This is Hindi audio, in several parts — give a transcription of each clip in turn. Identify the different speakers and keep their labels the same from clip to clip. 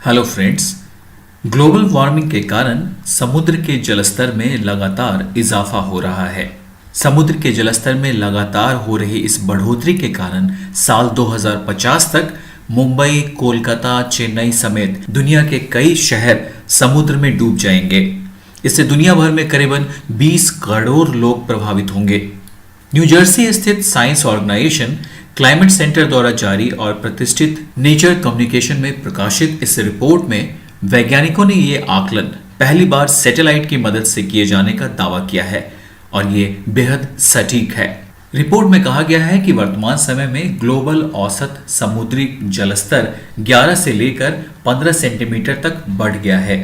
Speaker 1: Hello friends. ग्लोबल वार्मिंग के कारण समुद्र के जलस्तर में लगातार इजाफा हो रहा है। समुद्र के जलस्तर में लगातार हो रही इस बढ़ोतरी के कारण साल 2050 तक मुंबई, कोलकाता, चेन्नई समेत दुनिया के कई शहर समुद्र में डूब जाएंगे। इससे दुनिया भर में करीबन 20 करोड़ लोग प्रभावित होंगे। न्यू जर्सी स्थित साइंस ऑर्गेनाइजेशन क्लाइमेट सेंटर द्वारा जारी और प्रतिष्ठित नेचर कम्युनिकेशन में प्रकाशित इस रिपोर्ट में वैज्ञानिकों ने ये आकलन पहली बार सैटेलाइट की मदद से किए जाने का दावा किया है और ये बेहद सटीक है। रिपोर्ट में कहा गया है कि वर्तमान समय में ग्लोबल औसत समुद्री जलस्तर 11 से लेकर 15 सेंटीमीटर तक बढ़ गया है।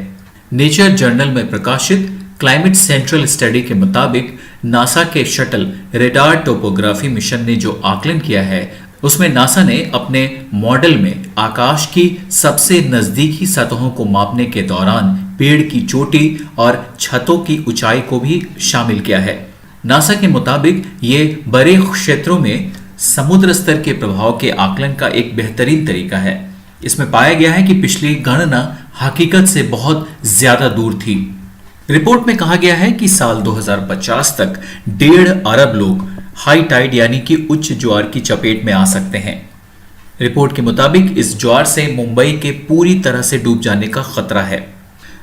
Speaker 1: नेचर जर्नल में प्रकाशित क्लाइमेट सेंट्रल स्टडी के मुताबिक नासा के शटल रेडार टोपोग्राफी मिशन ने जो आकलन किया है उसमें नासा ने अपने मॉडल में आकाश की सबसे नजदीकी सतहों को मापने के दौरान पेड़ की चोटी और छतों की ऊंचाई को भी शामिल किया है। नासा के मुताबिक ये बड़े क्षेत्रों में समुद्र स्तर के प्रभाव के आकलन का एक बेहतरीन तरीका है। इसमें पाया गया है कि पिछली गणना हकीकत से बहुत ज्यादा दूर थी। रिपोर्ट में कहा गया है कि साल 2050 तक 1.5 अरब लोग हाई टाइड यानी कि उच्च ज्वार की चपेट में आ सकते हैं। रिपोर्ट के मुताबिक इस ज्वार से मुंबई के पूरी तरह से डूब जाने का खतरा है।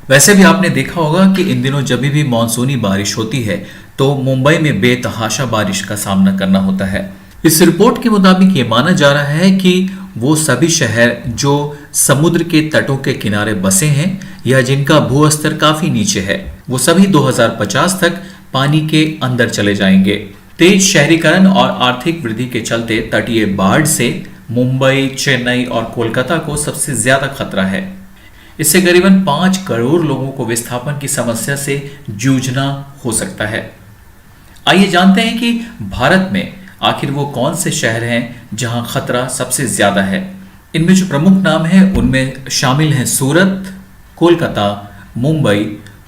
Speaker 1: वैसे भी आपने देखा होगा कि इन दिनों जब भी मानसूनी बारिश होती है तो मुंबई में बेतहाशा बारिश का सामना करना होता है। इस रिपोर्ट के मुताबिक ये माना जा रहा है कि वो सभी शहर जो समुद्र के तटों के किनारे बसे हैं या जिनका भू स्तर काफी नीचे है वो सभी 2050 तक पानी के अंदर चले जाएंगे। तेज शहरीकरण और आर्थिक वृद्धि के चलते तटीय बाढ़ से मुंबई, चेन्नई और कोलकाता को सबसे ज्यादा खतरा है। इससे करीबन 5 करोड़ लोगों को विस्थापन की समस्या से जूझना हो सकता है। आइए जानते हैं कि भारत में आखिर वो कौन से शहर हैं जहां खतरा सबसे ज्यादा है। इनमें जो प्रमुख नाम हैं उनमें शामिल हैं सूरत, कोलकाता, मुंबई,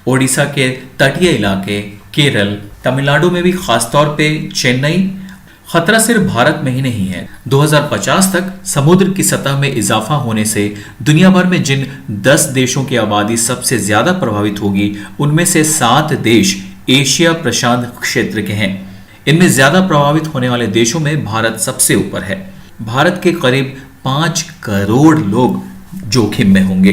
Speaker 1: ओडिशा के तटीय इलाके, केरल, तमिलनाडु में भी खासतौर पे चेन्नई। खतरा सिर्फ भारत में ही नहीं है। 2050 तक समुद्र की सतह में इजाफा होने से दुनिया भर में जिन 10 देशों की आबादी सबसे ज्यादा प्रभावित होगी उनमें से 7 देश एशिया प्रशांत क्षेत्र के हैं। इनमें ज्यादा प्रभावित होने वाले देशों में भारत सबसे ऊपर है। भारत के करीब 5 करोड़ लोग जोखिम में होंगे।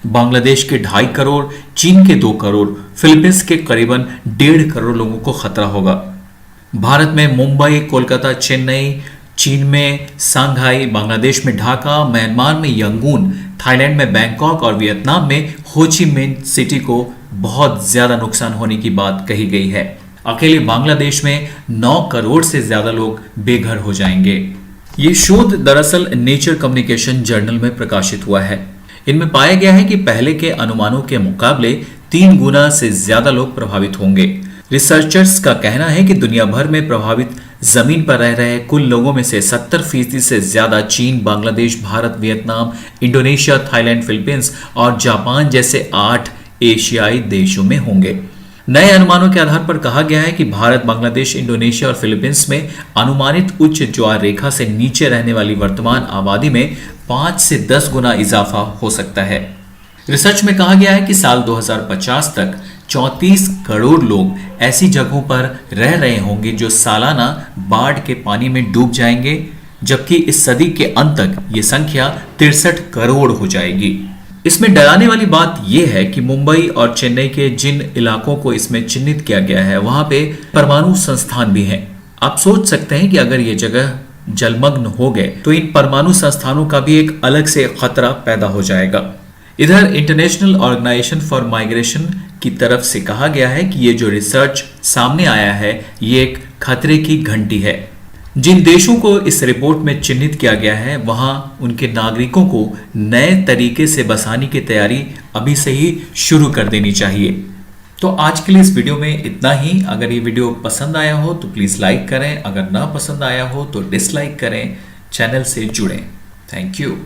Speaker 1: बांग्लादेश के 2.5 करोड़, चीन के 2 करोड़, फिलीपींस के करीबन 1.5 करोड़ लोगों को खतरा होगा। भारत में मुंबई, कोलकाता, चेन्नई, चीन में सांघाई, बांग्लादेश में ढाका, म्यांमार में यंगून, थाईलैंड में बैंकॉक और वियतनाम में हो ची मिन्ह सिटी को बहुत ज्यादा नुकसान होने की बात कही गई है। अकेले बांग्लादेश में 9 करोड़ से ज्यादा लोग बेघर हो जाएंगे। ये शोध दरअसल नेचर कम्युनिकेशन जर्नल में प्रकाशित हुआ है। इनमें पाया गया है कि पहले के अनुमानों के मुकाबले 3 गुना से ज्यादा लोग प्रभावित होंगे। रिसर्चर्स का कहना है कि दुनिया भर में प्रभावित जमीन पर रह रहे कुल लोगों में से 70% से ज्यादा चीन, Bangladesh, Bharat, Vietnam, Indonesia, Thailand, Philippines और जापान जैसे 8 एशियाई देशों में होंगे। नए अनुमानों के आधार पर कहा गया है कि भारत, बांग्लादेश, इंडोनेशिया और फिलीपींस में अनुमानित उच्च ज्वार रेखा से नीचे रहने वाली वर्तमान आबादी में 5 से 10 गुना इजाफा हो सकता है। रिसर्च में कहा गया है कि साल 2050 तक 34 करोड़ लोग ऐसी जगहों पर रह रहे होंगे जो सालाना बाढ़ के पानी में डूब जाएंगे, जबकि इस सदी के अंत तक ये संख्या 63 करोड़ हो जाएगी। इसमें डराने वाली बात यह है कि मुंबई और चेन्नई के जिन इलाकों को इसमें चिन्हित किया गया है वहां पे परमाणु संस्थान भी हैं। आप सोच सकते हैं कि अगर ये जगह जलमग्न हो गए तो इन परमाणु संस्थानों का भी एक अलग से खतरा पैदा हो जाएगा। इधर इंटरनेशनल ऑर्गेनाइजेशन फॉर माइग्रेशन की तरफ से कहा गया है कि ये जो रिसर्च सामने आया है ये एक खतरे की घंटी है। जिन देशों को इस रिपोर्ट में चिन्हित किया गया है वहां उनके नागरिकों को नए तरीके से बसाने की तैयारी अभी से ही शुरू कर देनी चाहिए। तो आज के लिए इस वीडियो में इतना ही। अगर ये वीडियो पसंद आया हो तो प्लीज लाइक करें, अगर ना पसंद आया हो तो डिसलाइक करें, चैनल से जुड़ें। Thank you.